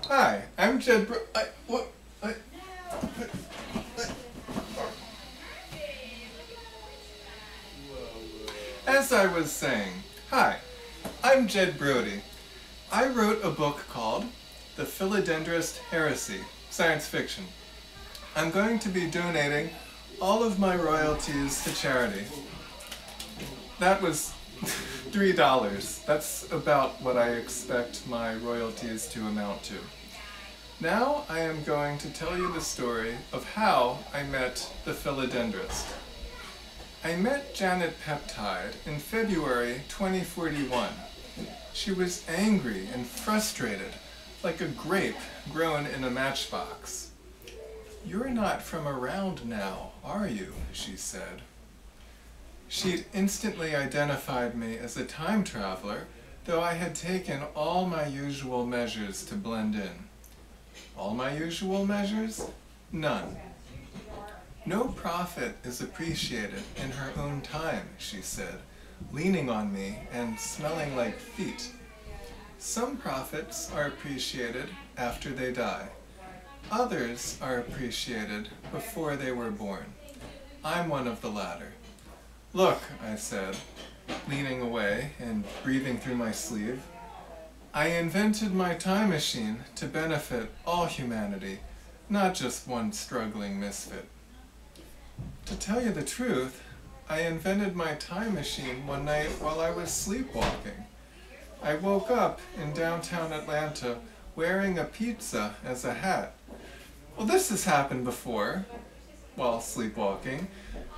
Hi, I'm Jed As I was saying, hi, I'm Jed Brody. I wrote a book called The Philodendrist Heresy, science fiction. I'm going to be donating all of my royalties to charity. That was $3. That's about what I expect my royalties to amount to. Now I am going to tell you the story of how I met the Philodendrist. I met Janet Peptide in February 2041. She was angry and frustrated, like a grape grown in a matchbox. "You're not from around now, are you?" she said. She'd instantly identified me as a time traveler, though I had taken all my usual measures to blend in. All my usual measures? None. "No prophet is appreciated in her own time," she said, leaning on me and smelling like feet. "Some prophets are appreciated after they die. Others are appreciated before they were born. I'm one of the latter." "Look," I said, leaning away and breathing through my sleeve, "I invented my time machine to benefit all humanity, not just one struggling misfit." To tell you the truth, I invented my time machine one night while I was sleepwalking. I woke up in downtown Atlanta wearing a pizza as a hat. Well, this has happened before, while sleepwalking,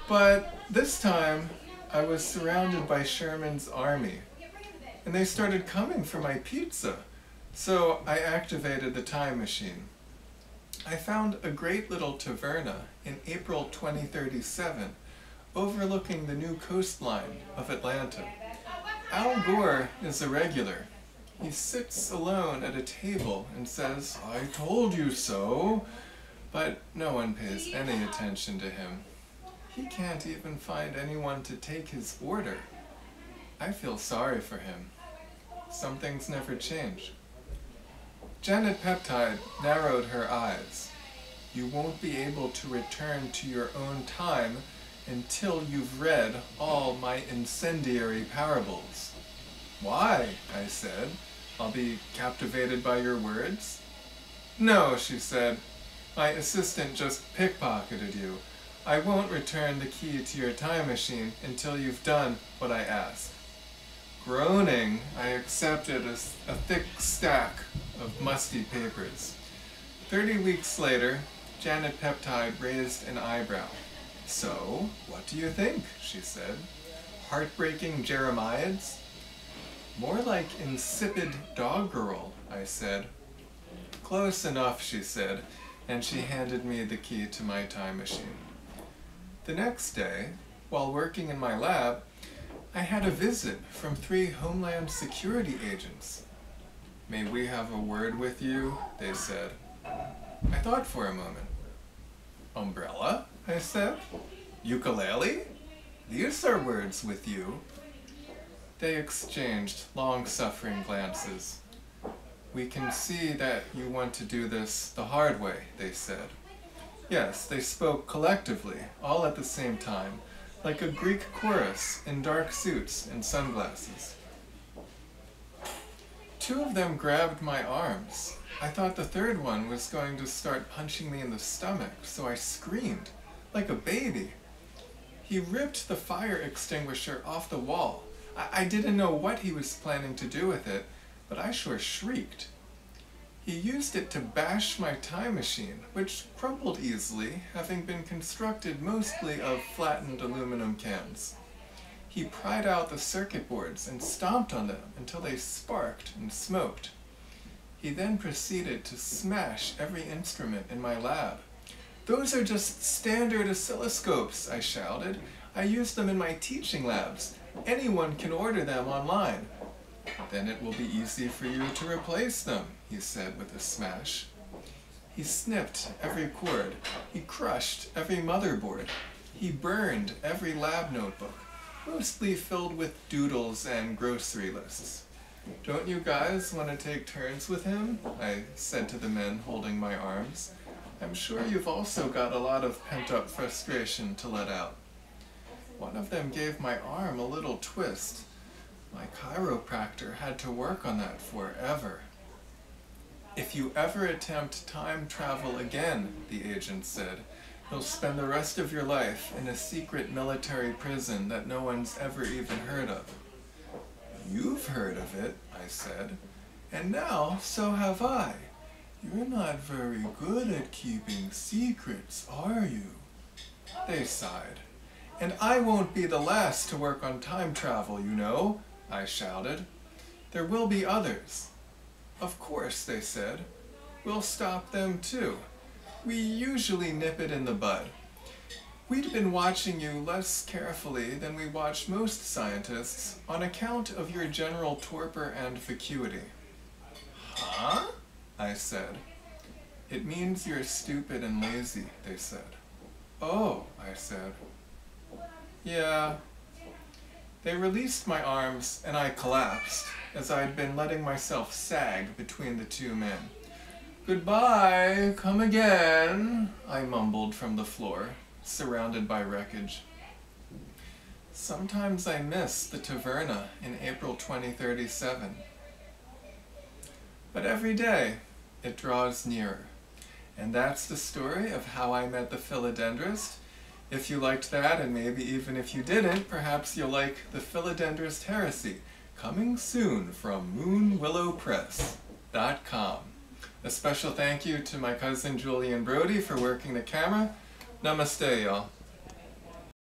but this time I was surrounded by Sherman's army, and they started coming for my pizza, so I activated the time machine. I found a great little taverna in April 2037, overlooking the new coastline of Atlanta. Al Gore is a regular. He sits alone at a table and says, "I told you so," but no one pays any attention to him. He can't even find anyone to take his order. I feel sorry for him. Some things never change. Janet Peptide narrowed her eyes. "You won't be able to return to your own time until you've read all my incendiary parables." "Why?" I said. "I'll be captivated by your words?" "No," she said. "My assistant just pickpocketed you. I won't return the key to your time machine until you've done what I asked." Groaning, I accepted a thick stack of musty papers. 30 weeks later, Janet Peptide raised an eyebrow. "So, what do you think?" she said. "Heartbreaking Jeremiads?" "More like insipid doggerel," I said. "Close enough," she said, and she handed me the key to my time machine. The next day, while working in my lab, I had a visit from 3 Homeland Security agents. "May we have a word with you?" they said. I thought for a moment. "Umbrella?" I said. "Ukulele? These are words with you." They exchanged long-suffering glances. "We can see that you want to do this the hard way," they said. Yes, they spoke collectively, all at the same time, like a Greek chorus in dark suits and sunglasses. 2 of them grabbed my arms. I thought the third one was going to start punching me in the stomach, so I screamed, like a baby. He ripped the fire extinguisher off the wall. I didn't know what he was planning to do with it, but I sure shrieked. He used it to bash my time machine, which crumpled easily, having been constructed mostly of flattened aluminum cans. He pried out the circuit boards and stomped on them until they sparked and smoked. He then proceeded to smash every instrument in my lab. "Those are just standard oscilloscopes," I shouted. "I use them in my teaching labs. Anyone can order them online." "Then it will be easy for you to replace them," he said with a smash. He snipped every cord. He crushed every motherboard. He burned every lab notebook, mostly filled with doodles and grocery lists. "Don't you guys want to take turns with him?" I said to the men holding my arms. "I'm sure you've also got a lot of pent-up frustration to let out." One of them gave my arm a little twist. My chiropractor had to work on that forever. "If you ever attempt time travel again," the agent said, "you'll spend the rest of your life in a secret military prison that no one's ever even heard of." "You've heard of it," I said, "and now so have I. You're not very good at keeping secrets, are you?" They sighed. "And I won't be the last to work on time travel, you know," I shouted. "There will be others." "Of course," they said. "We'll stop them too. We usually nip it in the bud. We'd been watching you less carefully than we watch most scientists on account of your general torpor and vacuity." "Huh?" I said. "It means you're stupid and lazy," they said. "Oh," I said. "Yeah." They released my arms and I collapsed, as I'd been letting myself sag between the two men. "Goodbye, come again," I mumbled from the floor, surrounded by wreckage. Sometimes I miss the taverna in April 2037. But every day, it draws nearer. And that's the story of how I met the Philodendrist. If you liked that, and maybe even if you didn't, perhaps you'll like The Philodendrist Heresy, coming soon from moonwillowpress.com. A special thank you to my cousin Julian Brody for working the camera. Namaste, y'all.